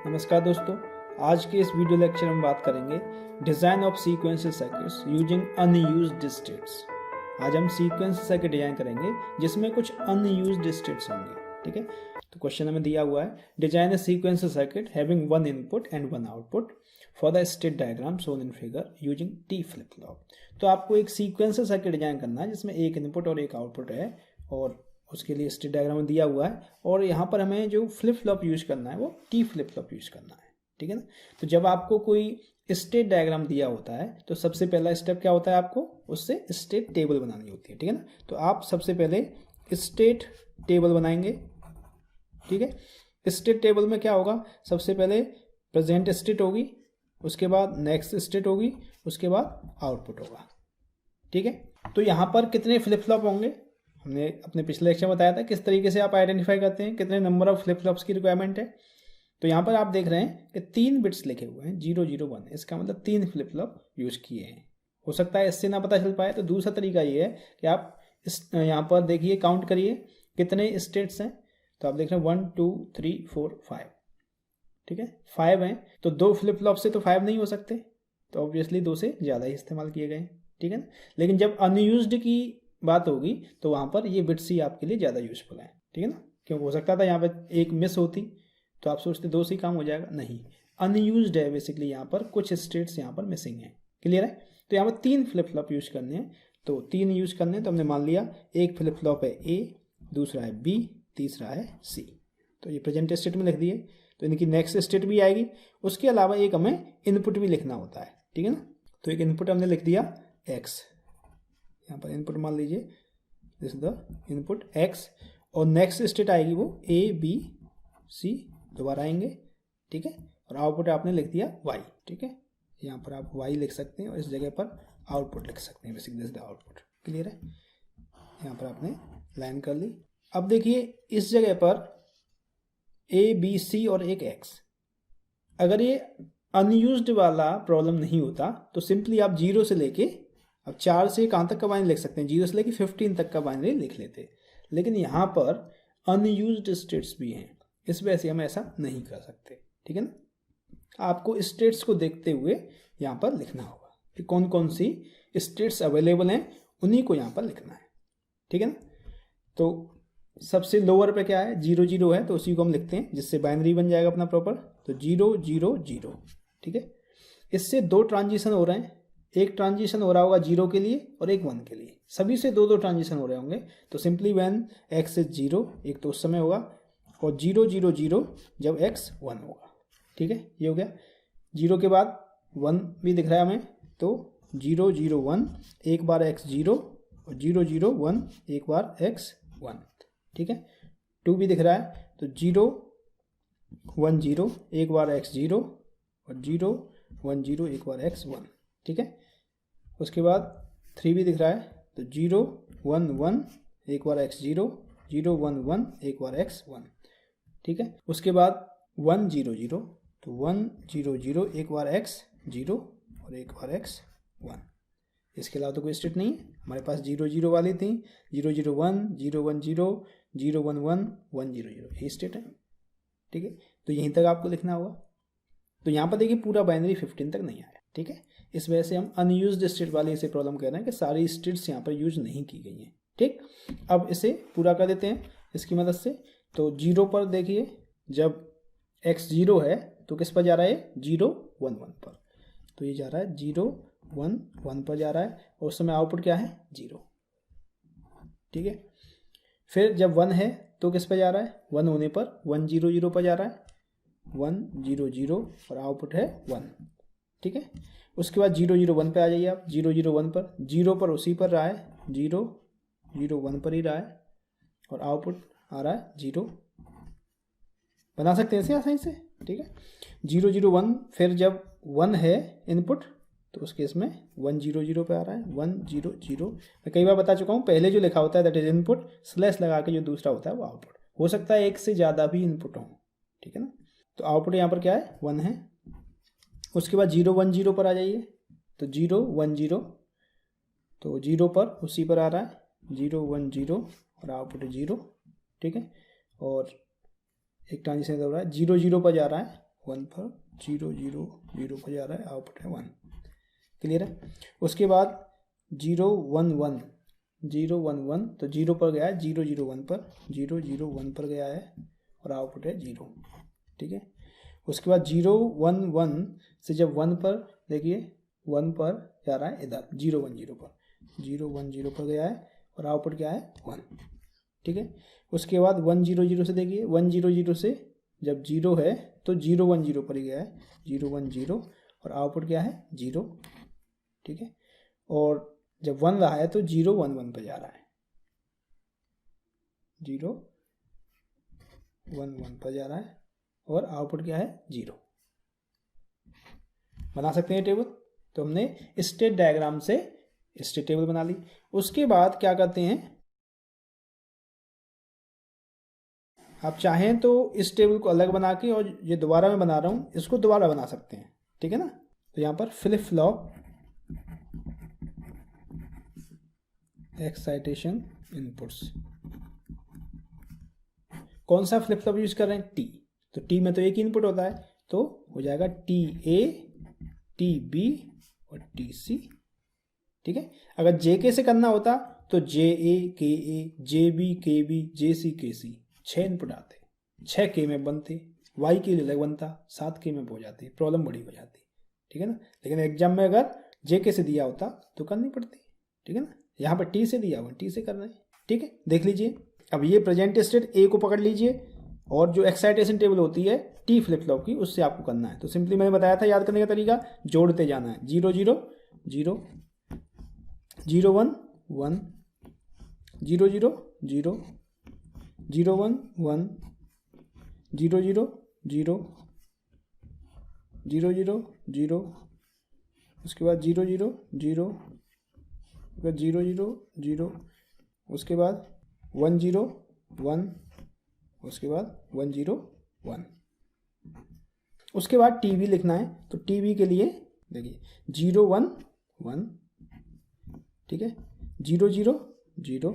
नमस्कार दोस्तों, आज के इस वीडियो लेक्चर में बात करेंगे design of sequential circuits using unused states. आज हम सीक्वेंशियल सर्किट डिजाइन करेंगे जिसमें कुछ अनयूज्ड स्टेट्स होंगे। ठीक है, तो क्वेश्चन हमें दिया हुआ है design a sequential circuit having one input and one output for the state diagram shown in figure using T flip flop. तो आपको एक सीक्वेंशियल सर्किट डिजाइन करना है जिसमें एक इनपुट और एक आउटपुट है और उसके लिए स्टेट डायग्राम में दिया हुआ है और यहाँ पर हमें जो फ्लिप फ्लॉप यूज करना है वो टी फ्लिप फ्लॉप यूज करना है। ठीक है ना। तो जब आपको कोई स्टेट डायग्राम दिया होता है तो सबसे पहला स्टेप क्या होता है, आपको उससे स्टेट टेबल बनानी होती है। ठीक है ना। तो आप सबसे पहले स्टेट टेबल बनाएंगे। ठीक है, स्टेट टेबल में क्या होगा, सबसे पहले प्रेजेंट स्टेट होगी, उसके बाद नेक्स्ट स्टेट होगी, उसके बाद आउटपुट होगा। ठीक है, तो यहाँ पर कितने फ्लिप फ्लॉप होंगे हमने अपने पिछले लेक्चर में बताया था किस तरीके से आप आइडेंटिफाई करते हैं कितने नंबर ऑफ फ्लिप फ्लॉप्स की रिक्वायरमेंट है। तो यहाँ पर आप देख रहे हैं कि 3 बिट्स लिखे हुए हैं 0 0 1, इसका मतलब 3 फ्लिप फ्लॉप यूज किए हैं। हो सकता है इससे ना पता चल पाए, तो दूसरा तरीका ये है कि आप यहाँ पर देखिए, काउंट करिए कितने स्टेट्स हैं। तो आप देख रहे हैं 1 2 3 4 5। ठीक है, 5 हैं, तो 2 फ्लिप फ्लॉप से तो 5 नहीं हो सकते, तो ऑब्वियसली 2 से ज़्यादा ही इस्तेमाल किए गए। ठीक है ना। लेकिन जब अनयूज्ड की बात होगी तो वहाँ पर ये बिट्स ही आपके लिए ज़्यादा यूजफुल है। ठीक है ना, क्योंकि हो सकता था यहाँ पर एक मिस होती तो आप सोचते 2 से ही काम हो जाएगा, नहीं, अनयूज्ड है बेसिकली, यहाँ पर कुछ स्टेट्स यहाँ पर मिसिंग है। क्लियर है। तो यहाँ पर 3 फ्लिप फ्लॉप यूज करने हैं, तो 3 यूज करने हैं। तो हमने मान लिया एक फ्लिप फ्लॉप है ए, दूसरा है बी, तीसरा है सी। तो ये प्रेजेंट स्टेट में लिख दिए, तो इनकी नेक्स्ट स्टेट भी आएगी। उसके अलावा एक हमें इनपुट भी लिखना होता है। ठीक है ना। तो एक इनपुट हमने लिख दिया एक्स, यहाँ पर इनपुट मान लीजिए this is the input x, और नेक्स्ट स्टेट आएगी वो ए बी सी दोबारा आएंगे। ठीक है, और आउटपुट आपने लिख दिया वाई। ठीक है, यहाँ पर आप वाई लिख सकते हैं और इस जगह पर आउटपुट लिख सकते हैं, basically this the output. Clear है, यहाँ पर आपने लाइन कर ली। अब देखिए इस जगह पर ए बी सी और एक एक्स, अगर ये अनयूज्ड वाला प्रॉब्लम नहीं होता तो सिंपली आप 0 से लेके अब 4 से कहाँ तक का बाइनरी लिख सकते हैं, 0 से लेके 15 तक का बाइनरी लिख लेते। लेकिन यहाँ पर अनयूज्ड स्टेट्स भी हैं, इस वजह से हम ऐसा नहीं कर सकते। ठीक है ना, आपको स्टेट्स को देखते हुए यहाँ पर लिखना होगा कि कौन कौन सी स्टेट्स अवेलेबल हैं, उन्हीं को यहाँ पर लिखना है। ठीक है ना। तो सबसे लोअर पे क्या है, 0 0 है, तो उसी को हम लिखते हैं जिससे बाइनरी बन जाएगा अपना प्रॉपर। तो 0 0 0। ठीक है, इससे 2 ट्रांजिशन हो रहे हैं, एक ट्रांजिशन हो रहा होगा 0 के लिए और एक 1 के लिए, सभी से 2 2 ट्रांजिशन हो रहे होंगे। तो सिंपली व्हेन x इज 0, एक तो उस समय होगा, और 0 0 0 जब x 1 होगा। ठीक है, ये हो गया। 0 के बाद 1 भी दिख रहा है हमें, तो 0 0 1 एक बार x 0 और 0 0 1 एक बार x 1। ठीक है, 2 भी दिख रहा है, तो 0 1 0 एक बार x 0 और 0 1 0 एक बार x 1। ठीक है, उसके बाद 3 भी दिख रहा है, तो 0 1 1 एक बार x 0 0 1 1 एक बार x 1। ठीक है, उसके बाद 1 0 0, तो 1 0 0 एक बार x 0 और एक बार x 1। इसके अलावा तो कोई स्टेट नहीं है हमारे पास। 0 0 वाली थी, 0 0 1 0 1 0 0 1 1 1 0 0, यही स्टेट है। ठीक है, तो यहीं तक आपको लिखना होगा। तो यहाँ पर देखिए पूरा बाइनरी 15 तक नहीं आया। ठीक है, इस वजह से हम अनयूज्ड स्टेट वाले इसे प्रॉब्लम कह रहे हैं कि सारी स्टेट्स यहाँ पर यूज नहीं की गई हैं। ठीक, अब इसे पूरा कर देते हैं इसकी मदद से। तो 0 पर देखिए, जब x 0 है तो किस पर जा रहा है, 0 1 1 पर, तो ये जा रहा है 0 1 1 पर जा रहा है, और उस समय आउटपुट क्या है 0। ठीक है, फिर जब 1 है तो किस पर जा रहा है, 1 होने पर 1 0 0 पर जा रहा है, 1 0 0 और आउटपुट है 1। ठीक है, उसके बाद 0 0 1 पे आ जाइए आप, 0 0 1 पर, 0 पर उसी पर रहा है, 0 0 1 पर ही रहा है, और आउटपुट आ रहा है 0। बना सकते हैं इसे आसानी से। ठीक है, 0 0 1, फिर जब 1 है इनपुट तो उस केस में 1 0 0 पे आ रहा है, 1 0 0। मैं कई बार बता चुका हूँ, पहले जो लिखा होता है दैट इज इनपुट, स्लैश लगा के जो दूसरा होता है वो आउटपुट। हो सकता है एक से ज़्यादा भी इनपुट हो। ठीक है ना, तो आउटपुट यहाँ पर क्या है 1 है। उसके बाद 0 1 0 पर आ जाइए, तो 0 1 0, तो 0 पर उसी पर आ रहा है, 0 1 0 और आउटपुट 0। ठीक है, और एक ट्रांजिशन हो रहा है, 0 0 पर जा रहा है, 1 पर, 0 0 0 पर जा रहा है, आउटपुट है 1। क्लियर है। उसके बाद 0 1 1 0 1 1, तो 0 पर गया है, 0 0 1 पर, 0 0 1 पर गया है और आउटपुट है 0। ठीक है। उसके बाद 0 1 1 से जब 1 पर, देखिए 1 पर जा रहा है इधर, 0 1 0 पर, 0 1 0 पर गया है और आउटपुट क्या है 1। ठीक है। उसके बाद 1 0 0 से देखिए 1 0 0 से जब 0 है तो 0 1 0 पर ही गया है, 0 1 0 और आउटपुट क्या है 0। ठीक है। और जब 1 रहा है तो 0 1 1 पर जा रहा है, 0 1 1 पर जा रहा है और आउटपुट क्या है 0। बना सकते हैं टेबल। तो हमने स्टेट डायग्राम से स्टेट टेबल बना ली। उसके बाद क्या करते हैं, आप चाहें तो इस टेबल को अलग बना के, और ये दोबारा मैं बना रहा हूं, इसको दोबारा बना सकते हैं। ठीक है ना। तो यहां पर फ्लिप फ्लॉप एक्साइटेशन इनपुट्स, कौन सा फ्लिप फ्लॉप यूज कर रहे हैं, टी। तो टी में तो एक इनपुट होता है, तो हो जाएगा टी ए, टी बी और टी सी। ठीक है। अगर जे के से करना होता तो जे ए, जे बी, के बी, जे सी, के सी, 6 इनपुट आते, 6 के में बनते, वाई के लिए अलग बनता, 7 के में हो जाती, प्रॉब्लम बड़ी हो जाती। ठीक है ना। लेकिन एग्जाम में अगर जे के से दिया होता तो करनी पड़ती। ठीक है ना। यहाँ पर टी से दिया हुआ, टी से कर रहे हैं। ठीक है। देख लीजिए, अब ये प्रेजेंट स्टेट ए को पकड़ लीजिए, और जो एक्साइटेशन टेबल होती है टी फ्लिप फ्लॉप की, उससे आपको करना है। तो सिंपली मैंने बताया था याद करने का तरीका, जोड़ते जाना है, 0 0 0 0 1 1 0 0 0 0 1 1 0 0 0 0 0 0, उसके बाद 0 0 0, फिर 0 0 0, उसके बाद 1 0 1, उसके बाद 1 0 1। उसके बाद टीवी लिखना है। तो टीवी के लिए देखिए 0 1 1, ठीक है, 0 0 0,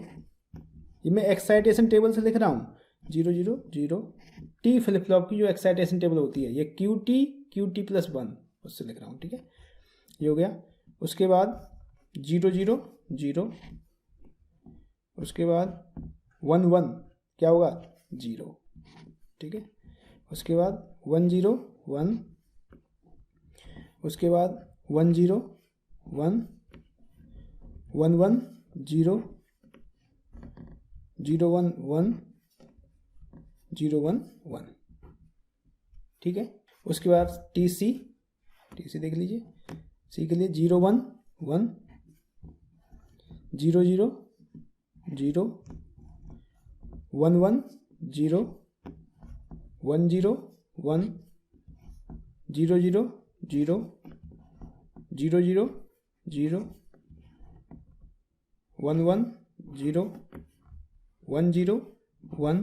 ये मैं एक्साइटेशन टेबल से लिख रहा हूँ, 0 0 0। टी फ्लिप फ्लॉप की जो एक्साइटेशन टेबल होती है, ये क्यू टी प्लस 1, उससे लिख रहा हूँ। ठीक है, ये हो गया। उसके बाद 0 0 0, उसके बाद 1 1 क्या होगा 0। ठीक है, उसके बाद 1 0 1, उसके बाद 1 0 1 1 1 0 0 1 1 0 1 1। ठीक है, उसके बाद टी सी देख लीजिए, सी के लिए 0 1 1 0 0 0 1 1 0 1 0 1 0 0 0 0 0 0 1 1 0 1 0 1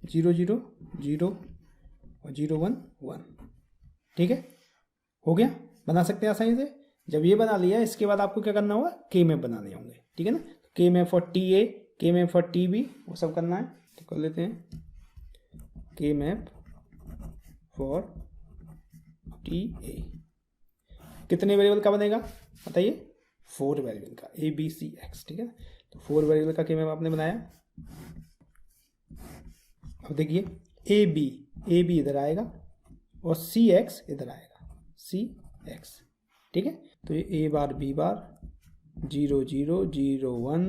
0 0 0 और 0 1 1। ठीक है, हो गया, बना सकते हैं आसानी से। जब ये बना लिया, इसके बाद आपको क्या करना होगा, के मैप बनाने होंगे। ठीक है ना, के मैप फॉर टी ए, के मैप फॉर टी बी, वो सब करना है। तो कर लेते हैं के मैप फॉर टी ए। कितने वेरिएबल का बनेगा बताइए, 4 वेरिएबल का, ए बी सी एक्स। ठीक है, तो 4 वेरिएबल का के मैप आपने बनाया। अब देखिए ए बी इधर आएगा और सी एक्स इधर आएगा, सी एक्स। ठीक है, तो ये ए बार बी बार 0 0 0 1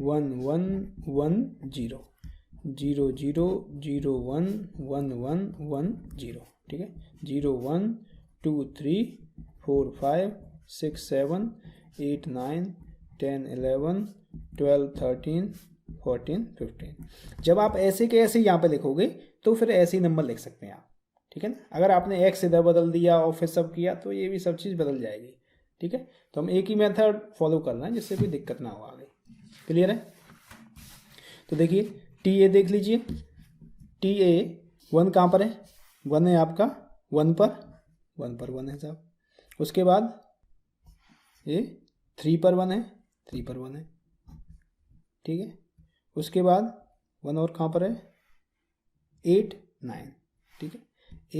1 1 1 0 0 0 0 1 1 1 1 0। ठीक है, 0 1 2 3 4 5 6 7 8 9 10 11 12 13 14 15। जब आप ऐसे के ऐसे यहाँ पे लिखोगे तो फिर ऐसे ही नंबर लिख सकते हैं आप। ठीक है ना, अगर आपने एक्स इधर बदल दिया और फिर सब किया तो ये भी सब चीज़ बदल जाएगी। ठीक है, तो हम एक ही मेथड फॉलो कर रहे हैं जिससे कोई दिक्कत ना हो आगे। क्लियर है। तो देखिए टी ए देख लीजिए, टी ए 1 कहाँ पर है, 1 है आपका, 1 पर 1 है साहब। उसके बाद ये 3 पर 1 है, 3 पर 1 है। ठीक है, उसके बाद 1 और कहाँ पर है, 8 9। ठीक है,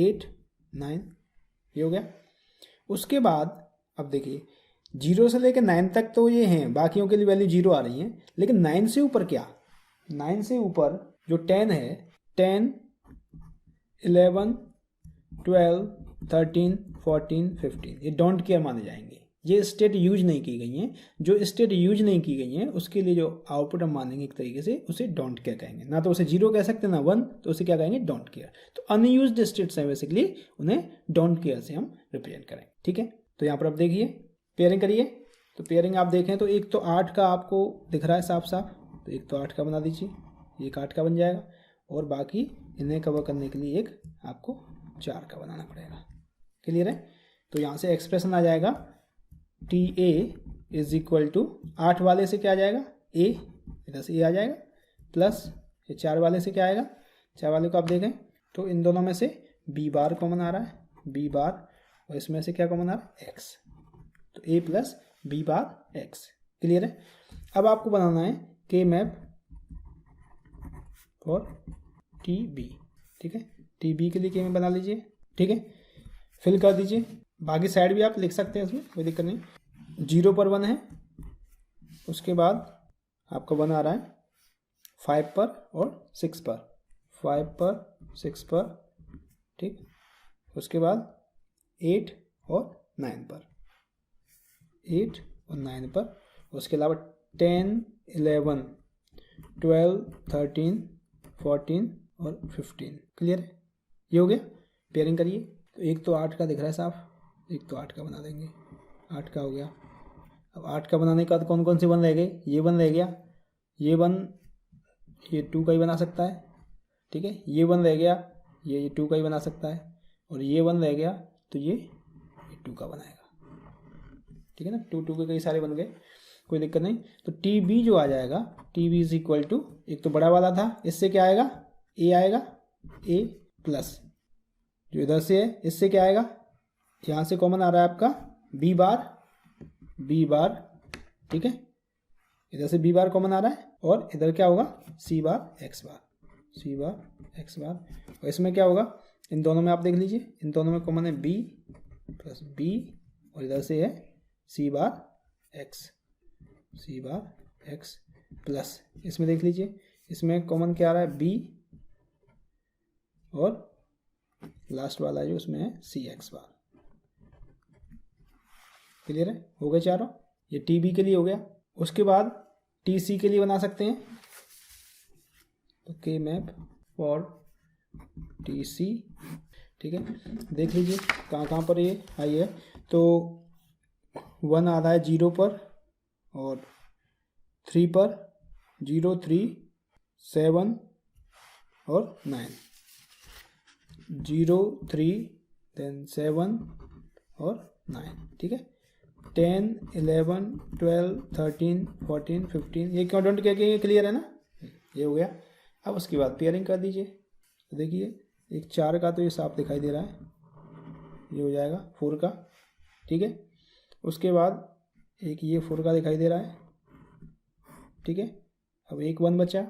8 9, ये हो गया। उसके बाद अब देखिए 0 से लेकर 9 तक तो ये हैं, बाकियों के लिए वैल्यू 0 आ रही है, लेकिन 9 से ऊपर क्या, 9 से ऊपर जो 10 है, 10, 11, 12, 13, 14, 15 ये डोंट केयर माने जाएंगे। ये स्टेट यूज नहीं की गई हैं। जो स्टेट यूज नहीं की गई हैं उसके लिए जो आउटपुट हम मानेंगे एक तरीके से उसे डोंट केयर कहेंगे। ना तो उसे 0 कह सकते ना 1, तो उसे क्या कहेंगे, डोंट केयर। तो अनयूज्ड स्टेट्स हैं बेसिकली, उन्हें डोंट केयर से हम रिप्रेजेंट करेंगे। ठीक है, तो यहाँ पर आप देखिए पेयरिंग करिए। तो पेयरिंग आप देखें तो एक तो 8 का आपको दिख रहा है साफ साफ, तो एक तो 8 का बना दीजिए, एक 8 का बन जाएगा, और बाकी इन्हें कवर करने के लिए एक आपको 4 का बनाना पड़ेगा। क्लियर है? तो यहाँ से एक्सप्रेशन आ जाएगा T A is equal to 8 वाले से क्या आ जाएगा, ए, इधर से ए आ जाएगा, प्लस ये 4 वाले से क्या आएगा, 4 वाले को आप देखें तो इन दोनों में से बी बार कॉमन आ रहा है, बी बार, और इसमें से क्या कॉमन आ रहा है, एक्स, तो A plus B bar X. Clear है? अब आपको बनाना है के मैप और टी बी। ठीक है, टी बी के लिए के मैप बना लीजिए। ठीक है, फिल कर दीजिए, बाकी साइड भी आप लिख सकते हैं, इसमें कोई दिक्कत नहीं। 0 पर 1 है, उसके बाद आपका 1 आ रहा है 5 पर और 6 पर, 5 पर 6 पर, ठीक, उसके बाद 8 और 9 पर, 8 और 9 पर, उसके अलावा 10, 11, 12, 13, 14 और 15। क्लियर है? ये हो गया। पेयरिंग करिए, तो एक तो 8 का दिख रहा है साफ, एक तो 8 का बना देंगे, 8 का हो गया। अब 8 का बनाने के बाद कौन कौन से 1 रह गए, ये 1 रह गया, ये 1, ये 2 का ही बना सकता है। ठीक है, ये 1 रह गया, ये 2 का ही बना सकता है, और ये 1 रह गया तो ये 2 का बनाएगा। ठीक है ना, 2 के कई सारे बन गए, कोई दिक्कत नहीं। तो टी बी जो आ जाएगा, T B is equal to, एक तो बड़ा वाला था, इससे क्या आएगा, ए आएगा, ए प्लस जो इधर से है इससे क्या आएगा, यहाँ से कॉमन आ रहा है आपका बी बार, बी बार। ठीक है, इधर से बी बार कॉमन आ रहा है, और इधर क्या होगा, सी बार एक्स बार, सी बार एक्स बार। और इसमें क्या होगा, इन दोनों में आप देख लीजिए, इन दोनों में कॉमन है बी प्लस बी, और इधर से है सी बार एक्स, सी बार एक्स प्लस, इसमें देख लीजिए, इसमें कॉमन क्या आ रहा है, बी, और लास्ट वाला जो उसमें है सी एक्स बार। क्लियर है? हो गए चारों, ये टी बी के लिए हो गया। उसके बाद टी सी के लिए बना सकते हैं, तो के मैप फॉर टी सी। ठीक है, देख लीजिए कहाँ कहाँ पर ये आई है। तो 1 आ रहा है 0 पर और 3 पर, 0, 3, 7 और 9, 0, 3, देन 7 और 9। ठीक है, 10, 11, 12, 13, 14, 15, ये क्यों डोंट क्या, ये क्लियर है ना, ये हो गया। अब उसके बाद पेयरिंग कर दीजिए, तो देखिए एक 4 का तो ये साफ दिखाई दे रहा है, ये हो जाएगा 4 का। ठीक है, उसके बाद एक ये 4 का दिखाई दे रहा है। ठीक है, अब एक 1 बचा,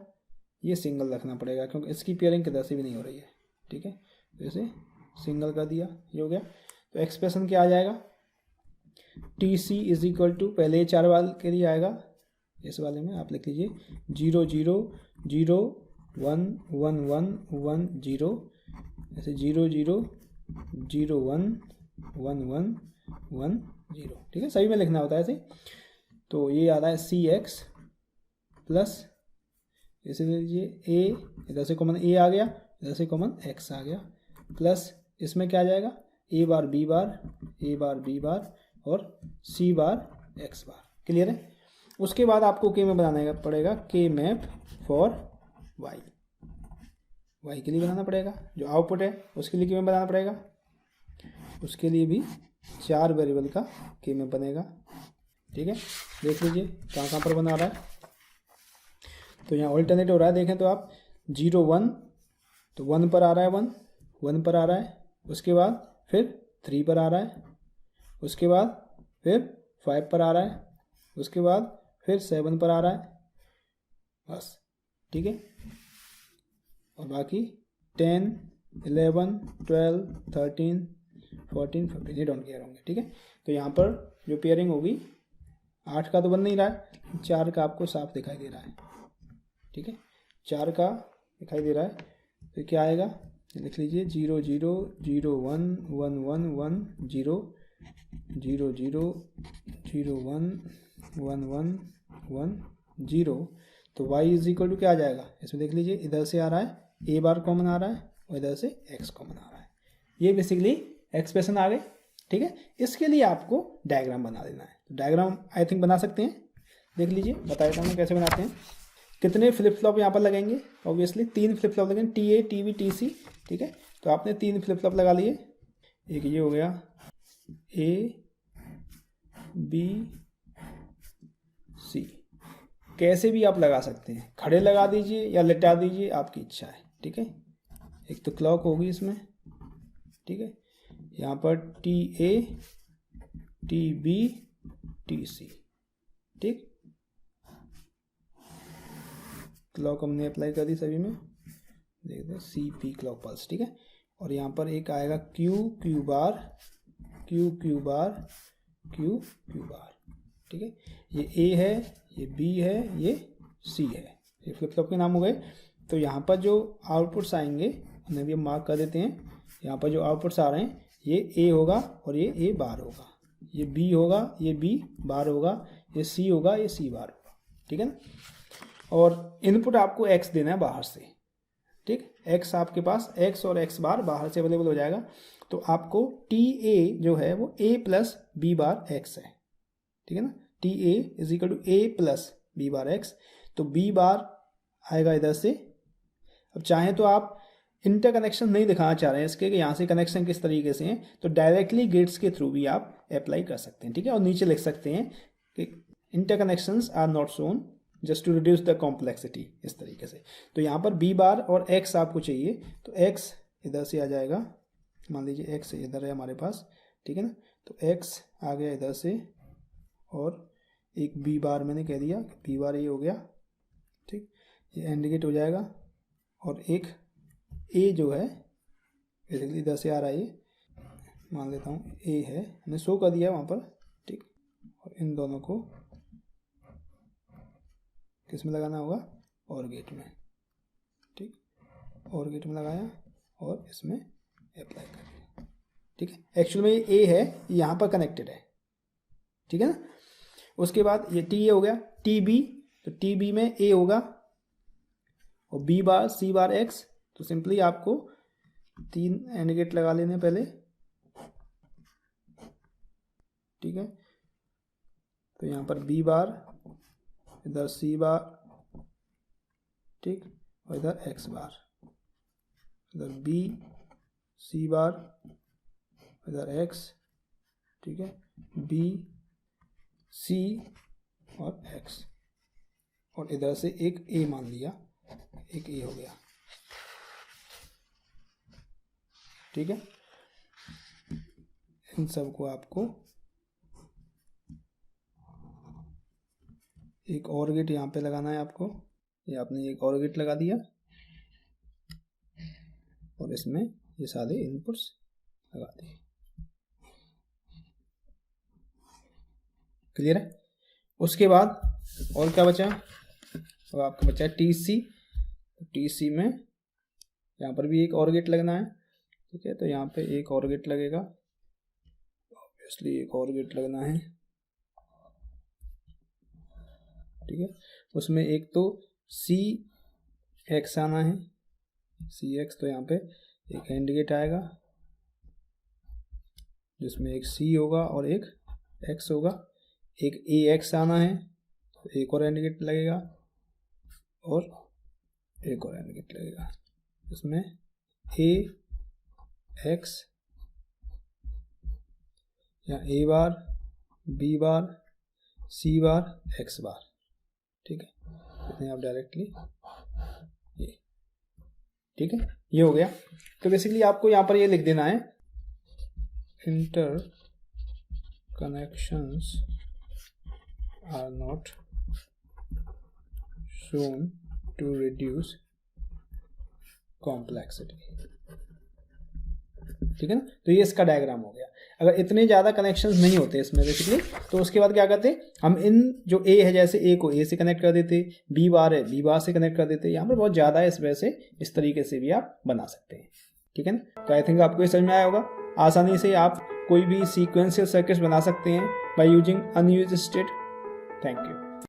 ये सिंगल रखना पड़ेगा क्योंकि इसकी पेयरिंग किधर से भी नहीं हो रही है। ठीक है, तो इसे सिंगल कर दिया, ये हो गया। तो एक्सप्रेशन क्या आ जाएगा, T C is equal to, पहले 4 वाले के लिए आएगा, इस वाले में आप लिख लीजिए 0, 0, 0, 1, 1, 1, 1, 0, ऐसे 0, 0, 0, 1, 1, 1, 1, 0। ठीक है, सभी में लिखना होता है ऐसे। तो ये आ रहा है सी एक्स प्लस, इसे लीजिए ए, इधर से कॉमन ए आ गया, इधर से कॉमन एक्स आ गया, प्लस इसमें क्या आ जाएगा, ए बार बी बार, ए बार बी बार, और सी बार एक्स बार। क्लियर है? उसके बाद आपको के में बनाना पड़ेगा के मैप फॉर वाई, वाई के लिए बनाना पड़ेगा, जो आउटपुट है उसके लिए के मैप बनाना पड़ेगा। उसके लिए भी 4 वेरिएबल का के मैप बनेगा। ठीक है, देख लीजिए कहाँ कहाँ पर बना रहा है। तो यहाँ ऑल्टरनेट हो रहा है, देखें तो आप 0, 1, तो 1 पर आ रहा है, 1 पर आ रहा है, उसके बाद फिर 3 पर आ रहा है, उसके बाद फिर 5 पर आ रहा है, उसके बाद फिर 7 पर आ रहा है, बस। ठीक है, और बाकी 10, 11, 12, 13, 14, 15 ये डोंट केयर होंगे, ठीक है। तो यहाँ पर जो पेयरिंग होगी 8 का तो बन नहीं रहा है, 4 का आपको साफ दिखाई दे रहा है, ठीक है, 4 का दिखाई दे रहा है। तो क्या आएगा लिख लीजिए 0 0 0 1 1 1 1 0 0 0 0 1 1 1 1 0। तो y इज इक्वल टू क्या आ जाएगा, इसमें देख लीजिए इधर से आ रहा है a बार कॉमन आ रहा है और इधर से x कॉमन आ रहा है। ये बेसिकली एक्सप्रेशन आ गए, ठीक है। इसके लिए आपको डायग्राम बना देना है। तो डायग्राम आई थिंक बना सकते हैं, देख लीजिए बता देता हूँ कैसे बनाते हैं। कितने फ्लिप फ्लॉप यहाँ पर लगेंगे, ऑब्वियसली 3 फ्लिप फ्लॉप लगेंगे, TA TB TC, ठीक है। तो आपने 3 फ्लिप फ्लॉप लगा लिए, एक ये हो गया A B C, कैसे भी आप लगा सकते हैं, खड़े लगा दीजिए या लिटा दीजिए, आपकी इच्छा है, ठीक है। एक तो क्लॉक होगी इसमें, ठीक है, यहाँ पर TA TB TC, ठीक, क्लॉक हमने अप्लाई कर दी सभी में, देखते हैं CP क्लॉक पल्स, ठीक है। और यहाँ पर एक आएगा Q बार Q बार Q बार, ठीक है। ये A है, ये B है, ये C है, ये फ्लिप फ्लॉप के नाम हो गए। तो यहाँ पर जो आउटपुट्स आएंगे उन्हें भी हम मार्क कर देते हैं। यहाँ पर जो आउटपुट्स आ रहे हैं ये A होगा और ये A बार होगा, ये B होगा, ये B बार होगा, ये C होगा, ये C बार होगा, ठीक है ना। और इनपुट आपको X देना है बाहर से, ठीक, X आपके पास X और X बार बाहर से अवेलेबल हो जाएगा। तो आपको TA जो है वो A plus B bar X है, ठीक है ना। TA is equal to A plus B bar X। तो B बार आएगा इधर से। अब चाहें तो आप इंटरकनेक्शन नहीं दिखाना चाह रहे हैं इसके कि यहाँ से कनेक्शन किस तरीके से हैं, तो डायरेक्टली गेट्स के थ्रू भी आप अप्लाई कर सकते हैं, ठीक है। और नीचे लिख सकते हैं कि interconnections are not shown just to reduce the complexity, इस तरीके से। तो यहाँ पर B बार और X आपको चाहिए, तो X इधर से आ जाएगा, मान लीजिए X इधर है हमारे पास, ठीक है ना। तो X आ गया इधर से और एक B बार मैंने कह दिया, B बार ये हो गया, ठीक, ये एंड गेट हो जाएगा। और एक A जो है बेसिकली इधर से आ रहा है, ये मान लेता हूँ A है, मैंने शो कर दिया वहाँ पर, ठीक। और इन दोनों को किस में लगाना होगा, और गेट में, ठीक, और गेट में लगाया और इसमें अप्लाई कर दिया, ठीक है। एक्चुअल में ये A है, यहाँ पर कनेक्टेड है, ठीक है ना। उसके बाद ये TA हो गया, TB, तो TB में A होगा और B बार C बार X। तो सिंपली आपको 3 एंड गेट लगा लेने पहले, ठीक है। तो यहाँ पर B बार, इधर C बार, ठीक, और इधर X बार, इधर B C बार, इधर X, ठीक है, B C और X, और इधर से एक A मान लिया, एक A हो गया, ठीक है। इन सब को आपको एक और गेट यहाँ पे लगाना है आपको, ये आपने एक और गेट लगा दिया और इसमें ये सारे इनपुट्स लगा दिए, क्लियर है। उसके बाद और क्या बचा, और आपका बचा TC। TC में यहाँ पर भी एक और गेट लगना है, ठीक है। तो यहाँ पे एक और गेट लगेगा, ऑब्वियसली एक और गेट लगना है, ठीक है। उसमें एक तो CX आना है, CX, तो यहाँ पे एक एंड गेट आएगा जिसमें एक C होगा और एक X होगा। एक AX आना है, तो एक और एंड गेट लगेगा और एक और एंड गेट लगेगा, इसमें AX या A bar B bar C bar X बार, ठीक है। इतने आप डायरेक्टली ये, ठीक है, ये हो गया। तो बेसिकली आपको यहाँ पर ये लिख देना है, interconnections are not shown to reduce complexity, ठीक है ना। तो ये इसका डायग्राम हो गया। अगर इतने ज़्यादा कनेक्शंस नहीं होते इसमें बेसिकली, तो उसके बाद क्या करते, हम इन जो ए है, जैसे ए को ए से कनेक्ट कर देते, बी बार है बी बार से कनेक्ट कर देते। यहाँ पर बहुत ज़्यादा है, इस वजह से इस तरीके से भी आप बना सकते हैं, ठीक है ना। तो आई थिंक आपको ये समझ में आया होगा। आसानी से आप कोई भी सीक्वेंशियल सर्किट्स बना सकते हैं by using unused state. Thank you.